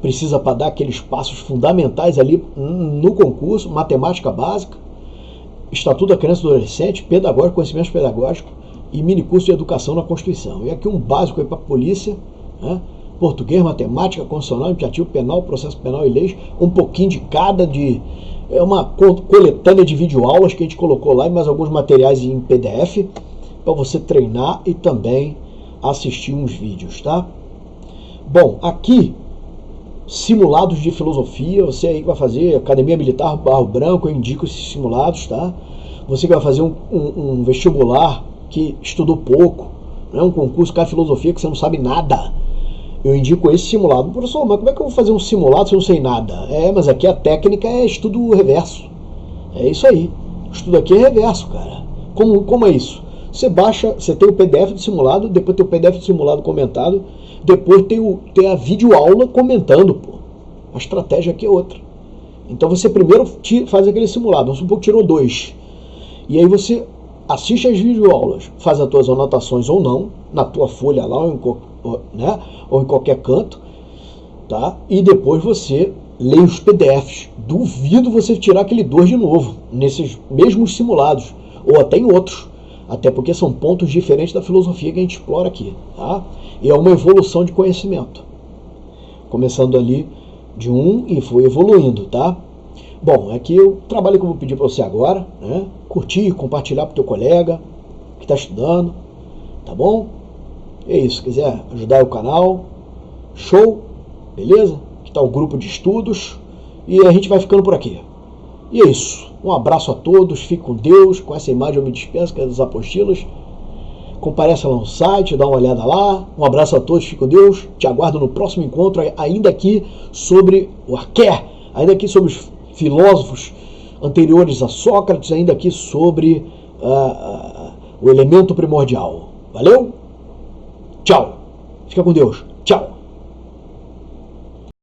precisa para dar aqueles passos fundamentais ali no concurso, matemática básica, Estatuto da Criança e do Adolescente, pedagógico, conhecimentos pedagógicos e mini curso de educação na Constituição. E aqui um básico para a polícia, né? português, matemática, constitucional, administrativo, penal, processo penal e leis, um pouquinho de cada, é uma coletânea de videoaulas que a gente colocou lá e mais alguns materiais em PDF para você treinar e também assistir uns vídeos, tá? Bom, aqui, simulados de filosofia, você aí vai fazer Academia Militar Barro Branco, eu indico esses simulados, tá? Você que vai fazer um vestibular que estudou pouco, né? Um concurso com a filosofia que você não sabe nada, eu indico esse simulado. Professor, mas como é que eu vou fazer um simulado se eu não sei nada? Mas aqui a técnica é estudo reverso. É isso aí. O estudo aqui é reverso, cara. Como é isso? Você baixa, você tem o PDF do simulado, depois tem o PDF do simulado comentado, depois tem a videoaula comentando, pô. A estratégia aqui é outra. Então você primeiro faz aquele simulado, vamos supor que tirou 2. E aí você assiste as videoaulas, faz as tuas anotações ou não, na tua folha lá, ou em qualquer canto, tá? E depois você lê os PDFs. Duvido você tirar aquele 2 de novo, nesses mesmos simulados, ou até em outros, até porque são pontos diferentes da filosofia que a gente explora aqui, tá? E é uma evolução de conhecimento, começando ali de 1 e foi evoluindo, tá? Bom, aqui o trabalho que eu vou pedir para você agora, né? Curtir, compartilhar para o teu colega que está estudando, tá bom? É isso, se quiser ajudar o canal, show, beleza? Aqui está o grupo de estudos e a gente vai ficando por aqui. E é isso, um abraço a todos, fique com Deus, com essa imagem eu me despeço, que é das apostilas. Comparece lá no site, dá uma olhada lá. Um abraço a todos, fique com Deus, te aguardo no próximo encontro, ainda aqui sobre o Arqué, ainda aqui sobre os filósofos anteriores a Sócrates, ainda aqui sobre o elemento primordial. Valeu? Tchau. Fica com Deus. Tchau.